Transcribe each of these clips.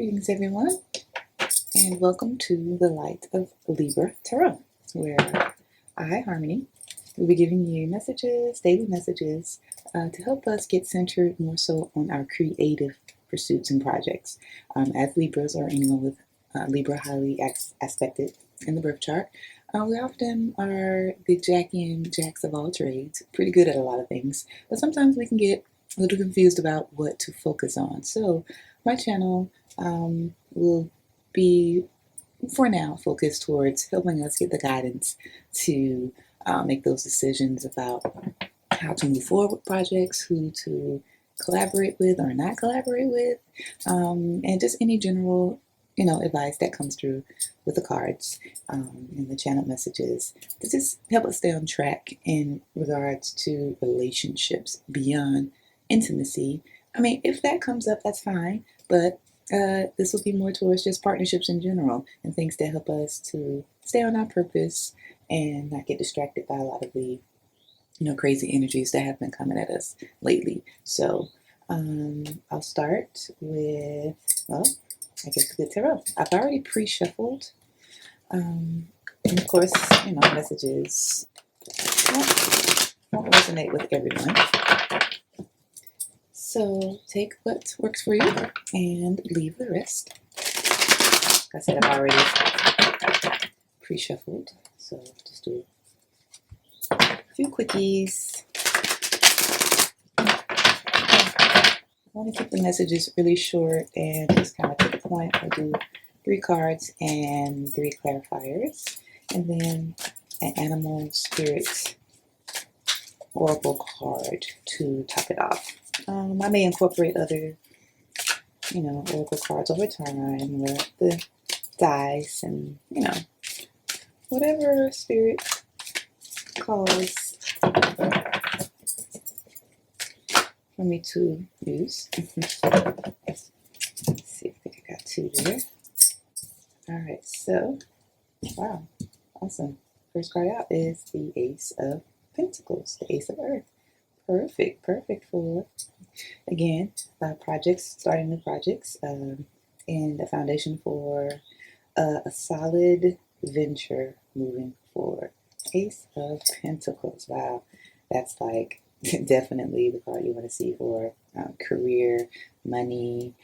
Greetings, everyone, and welcome to the Light of Libra Tarot, where I, Harmony, will be giving you messages, daily messages, to help us get centered more so on our creative pursuits and projects. As Libras, or anyone with Libra highly aspected in the birth chart, we often are the jacks of all trades, pretty good at a lot of things, but sometimes we can get a little confused about what to focus on. So my channel will be, for now, focused towards helping us get the guidance to make those decisions about how to move forward with projects, who to collaborate with or not collaborate with, and just any general advice that comes through with the cards and the channel messages to just help us stay on track in regards to relationships beyond intimacy. I mean, if that comes up, that's fine, but this will be more towards just partnerships in general and things that help us to stay on our purpose and not get distracted by a lot of the crazy energies that have been coming at us lately. So I'll start with, well, I guess the tarot. I've already pre-shuffled, and of course, messages won't resonate with everyone. So take what works for you and leave the rest. Like I said, I've already pre-shuffled, so just do a few quickies. I want to keep the messages really short and just kind of to the point. I'll do 3 cards and 3 clarifiers, and then an animal spirit oracle card to top it off. I may incorporate other, oracle cards over time, with the dice and, whatever spirit calls for me to use. Let's see, I think I got 2 there. All right, so, wow, awesome. First card out is the Ace of Pentacles, the Ace of Earth. Perfect for, again, projects, starting new projects, and a foundation for a solid venture moving forward. Ace of Pentacles, wow, that's like definitely the card you want to see for career, money.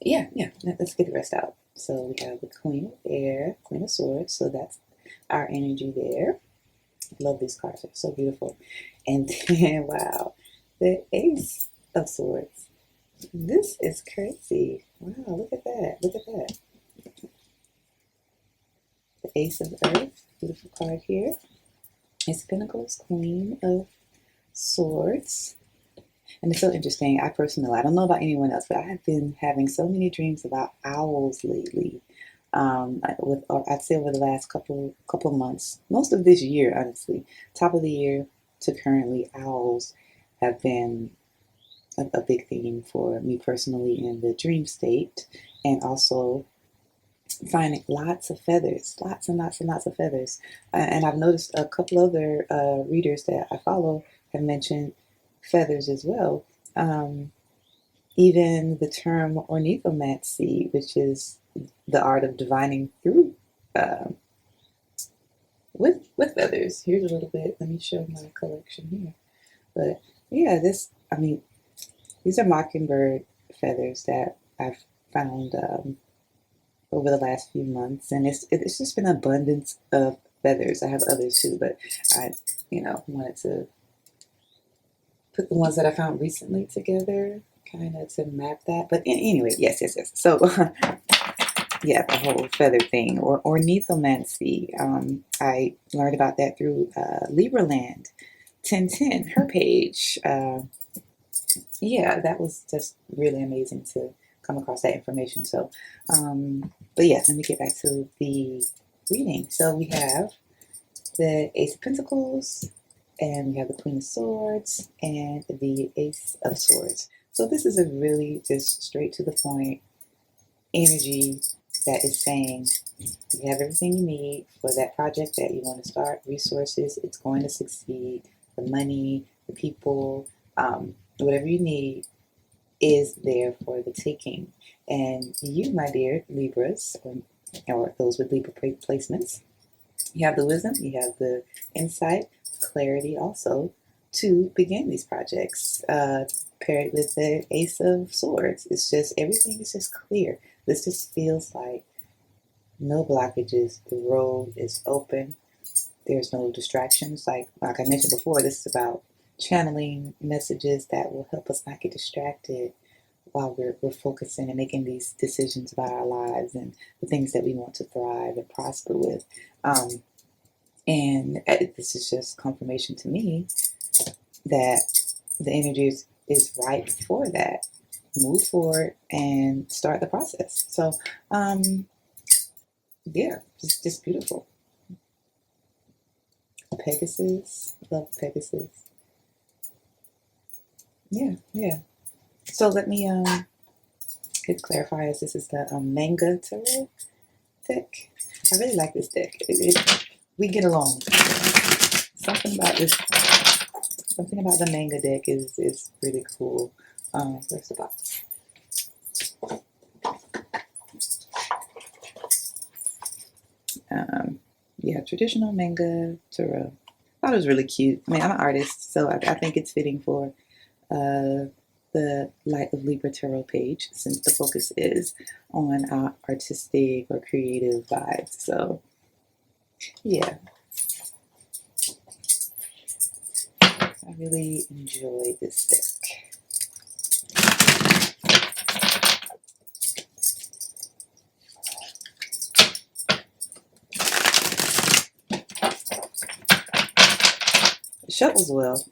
Yeah, let's get the rest out. So we have the Queen of Air, Queen of Swords, so that's our energy there. Love these cards, they're so beautiful. And then, wow, the Ace of Swords. This is crazy. Wow, look at that. The Ace of Earth, beautiful card here. Ace of Pentacles, Queen of Swords. And it's so interesting. I don't know about anyone else, but I have been having so many dreams about owls lately. I'd say over the last couple months, most of this year, honestly, top of the year to currently, owls have been a big theme for me personally in the dream state, and also finding lots of feathers, lots and lots of feathers. And I've noticed a couple other readers that I follow have mentioned feathers as well. Even the term ornithomancy, which is the art of divining through with feathers. Here's a little bit. Let me show my collection here. But yeah, these are mockingbird feathers that I've found over the last few months, and it's just been an abundance of feathers. I have others too, but I wanted to put the ones that I found recently together, kind of to map that. But anyway, yes. So yeah, the whole feather thing, or ornithomancy. I learned about that through Libra Land 1010, her page. Yeah, that was just really amazing to come across that information. So, but yeah, let me get back to the reading. So we have the Ace of Pentacles, and we have the Queen of Swords, and the Ace of Swords. So this is a really just straight to the point energy that is saying you have everything you need for that project that you want to start, resources, it's going to succeed, the money, the people, whatever you need, is there for the taking. And you, my dear Libras, or those with Libra placements, you have the wisdom, you have the insight, clarity also to begin these projects. Paired with the Ace of Swords, it's just everything is just clear. This just feels like no blockages. The road is open. There's no distractions. Like I mentioned before, this is about channeling messages that will help us not get distracted while we're focusing and making these decisions about our lives and the things that we want to thrive and prosper with. And this is just confirmation to me that the energy is right for that. Move forward and start the process. So, yeah, just beautiful. Pegasus, love Pegasus. Yeah. So let me hit clarifiers. This is the manga tarot deck. I really like this deck. We get along. Something about the manga deck is really cool. Where's the box? Yeah, traditional manga tarot. I thought it was really cute. I mean, I'm an artist, so I think it's fitting for the Light of Libra tarot page, since the focus is on artistic or creative vibes. So, yeah, I really enjoy this deck. It shuffles well.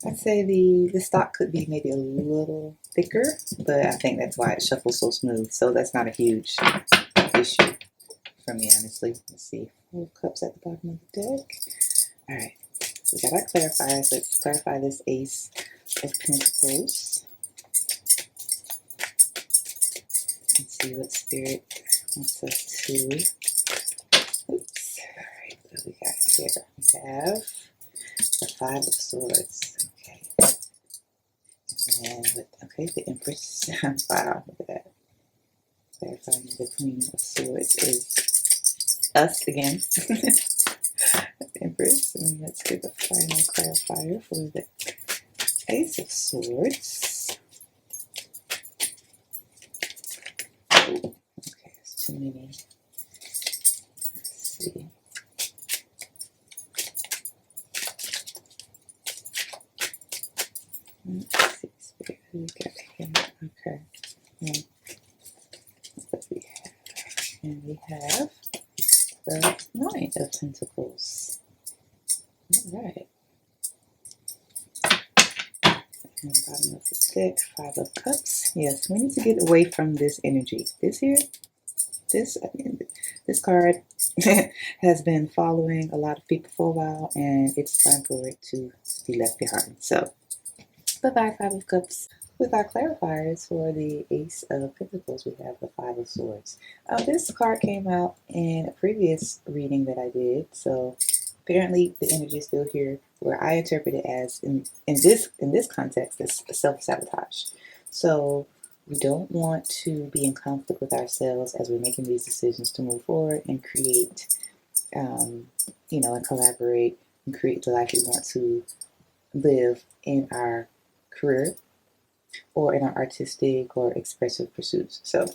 I'd say the stock could be maybe a little thicker, but I think that's why it shuffles so smooth. So that's not a huge issue for me, honestly. Let's see. 4 cups at the bottom of the deck. All right. So we got our clarifiers. Let's clarify this Ace of Pentacles. Let's see what Spirit wants us to. Oops. All right. What do we got here? We have the 5 of Swords. Okay. And with, the Empress. Wow, look at that. Clarifying the Queen of Swords is us again. Empress. And let's get the final clarifier for the Ace of Swords. Oh, okay, it's too many. Let's see. Let's see, Spirit, who we got here? Okay. What we have? And we have the Nine of Pentacles. All right. And bottom of the deck, 5 of Cups. Yes, we need to get away from this energy. This card has been following a lot of people for a while, and it's time for it to be left behind. So, bye-bye, 5 of Cups. With our clarifiers for the Ace of Pentacles, we have the 5 of Swords. This card came out in a previous reading that I did, so apparently the energy is still here, where I interpret it as, in this context, it's self-sabotage. So we don't want to be in conflict with ourselves as we're making these decisions to move forward and create, and collaborate and create the life we want to live in our career or in our artistic or expressive pursuits. So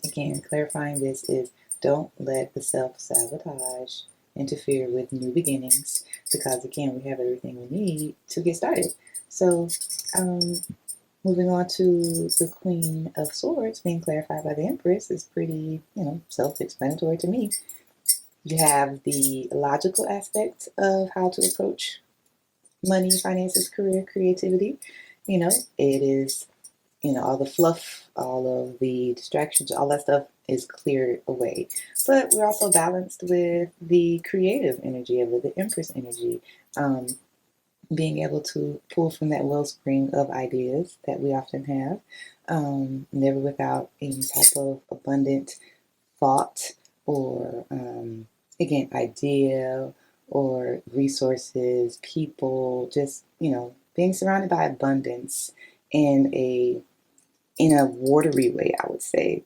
again, clarifying this is, don't let the self-sabotage interfere with new beginnings, because again, we have everything we need to get started. So moving on to the Queen of Swords being clarified by the Empress is pretty, self-explanatory to me. You have the logical aspect of how to approach money, finances, career, creativity. It is, all the fluff, all of the distractions, all that stuff is cleared away. But we're also balanced with the creative energy of it, the Empress energy. Being able to pull from that wellspring of ideas that we often have, never without any type of abundant thought or, again, idea or resources, people, just, being surrounded by abundance in a watery way, I would say,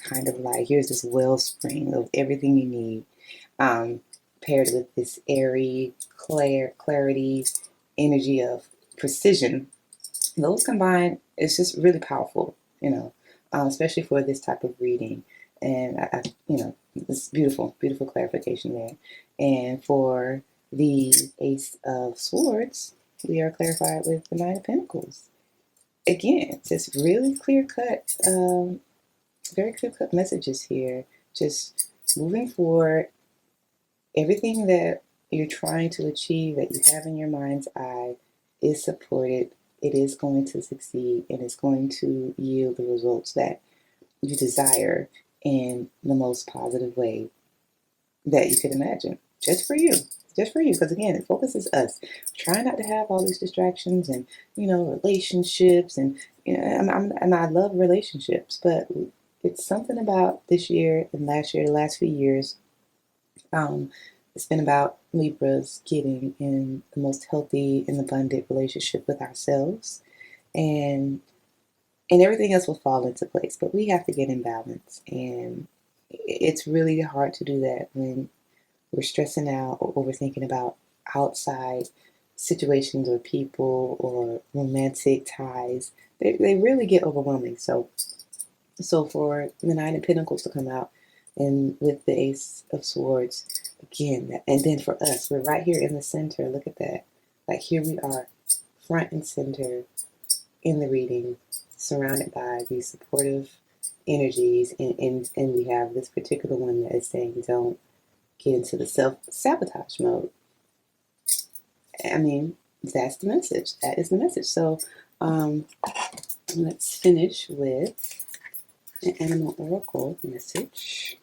kind of like here's this wellspring of everything you need, paired with this airy, clarity, energy of precision. Those combined, it's just really powerful, especially for this type of reading. And it's beautiful, beautiful clarification there. And for the Ace of Swords, we are clarified with the Nine of Pentacles. Again, just really clear cut, very clear cut messages here. Just moving forward, everything that you're trying to achieve, that you have in your mind's eye, is supported. It is going to succeed, and it's going to yield the results that you desire in the most positive way that you could imagine. Just for you. Just for you, because again, it focuses us. Try not to have all these distractions and relationships, and and I love relationships, but it's something about this year and last year, the last few years. It's been about Libras getting in the most healthy and abundant relationship with ourselves, and everything else will fall into place. But we have to get in balance, and it's really hard to do that when we're stressing out or overthinking about outside situations or people or romantic ties. They really get overwhelming. So for the Nine of Pentacles to come out and with the Ace of Swords again, and then for us, we're right here in the center. Look at that. Like here we are, front and center in the reading, surrounded by these supportive energies, and we have this particular one that is saying don't get into the self-sabotage mode. I mean, that's the message. That is the message. So let's finish with an animal oracle message.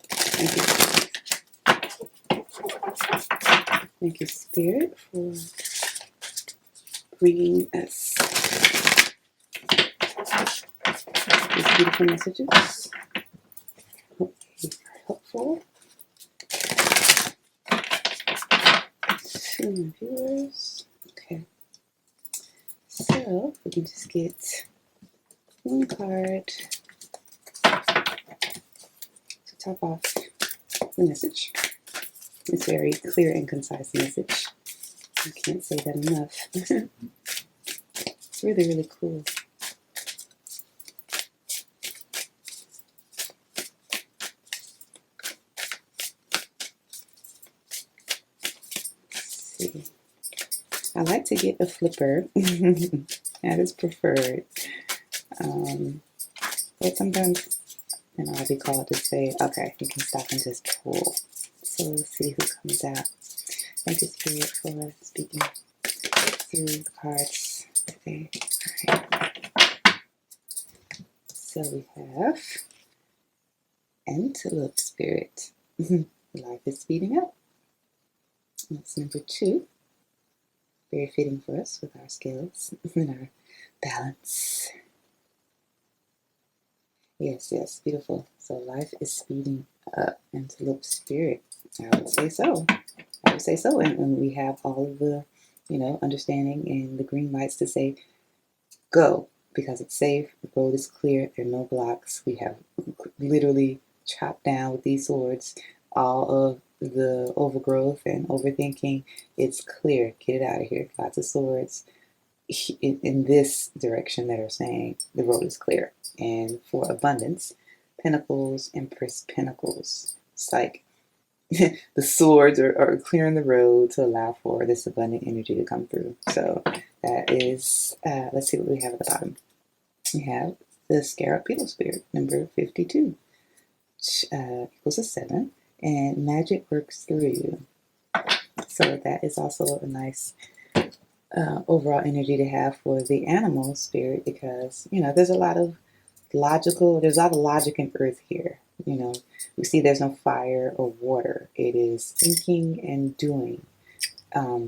Thank you, Spirit, for bringing us these beautiful messages. Hope they are helpful to my viewers. Okay, so we can just get one card to top off the message. It's a very clear and concise message. I can't say that enough. It's really, really cool. Let's see. I like to get a flipper. That is preferred. But sometimes, I'll be called to say, okay, you can stop and just pull. So let's see who comes out. Thank you, Spirit, for speaking through the cards today. All right. So we have Antelope Spirit. Life is speeding up. That's number 2. Very fitting for us with our skills and our balance. Yes, beautiful. So life is speeding up. Antelope Spirit. I would say so. And we have all of the, understanding and the green lights to say, go, because it's safe, the road is clear, there are no blocks. We have literally chopped down with these swords all of the overgrowth and overthinking. It's clear. Get it out of here. Lots of swords in this direction that are saying the road is clear. And for abundance, Pentacles, Empress, Pentacles. It's like the swords are clearing the road to allow for this abundant energy to come through. So that is, let's see what we have at the bottom. We have the Scarab Beetle Spirit, number 52, which equals a 7, and magic works through you. So that is also a nice overall energy to have for the animal spirit, because, there's a lot of logic in earth here. We see there's no fire or water. It is thinking and doing.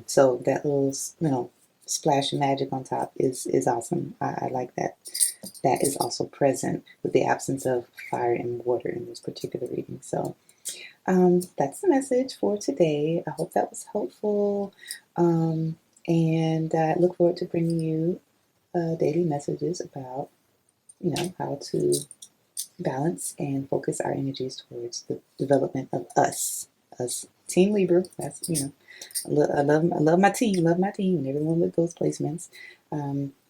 So that little, splash of magic on top is awesome. I like that. That is also present with the absence of fire and water in this particular reading. So that's the message for today. I hope that was helpful. And I look forward to bringing you daily messages about, how to balance and focus our energies towards the development of us Team Libra. That's, I love my team, and everyone with those placements.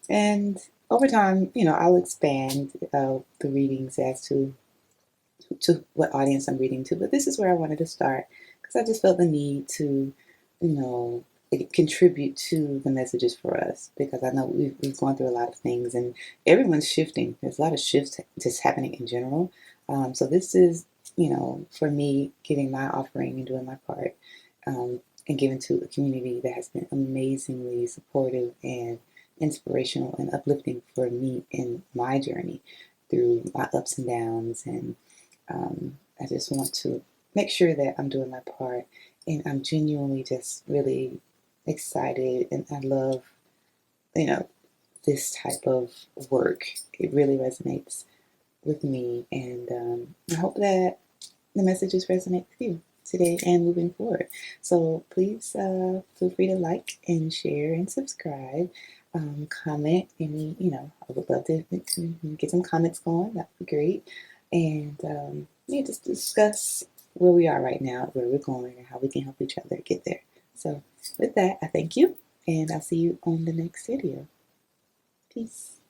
And over time, I'll expand the readings as to what audience I'm reading to. But this is where I wanted to start because I just felt the need to, you know, contribute to the messages for us, because I know we've gone through a lot of things and everyone's shifting. There's a lot of shifts just happening in general. So this is, for me, giving my offering and doing my part, and giving to a community that has been amazingly supportive and inspirational and uplifting for me in my journey through my ups and downs. And I just want to make sure that I'm doing my part, and I'm genuinely just really excited, and I love, you know, this type of work. It really resonates with me, and I hope that the messages resonate with you today and moving forward. So please feel free to like and share and subscribe. Comment any, I would love to get some comments going. That would be great. And yeah, just discuss where we are right now, where we're going, and how we can help each other get there. So with that, I thank you, and I'll see you on the next video. Peace.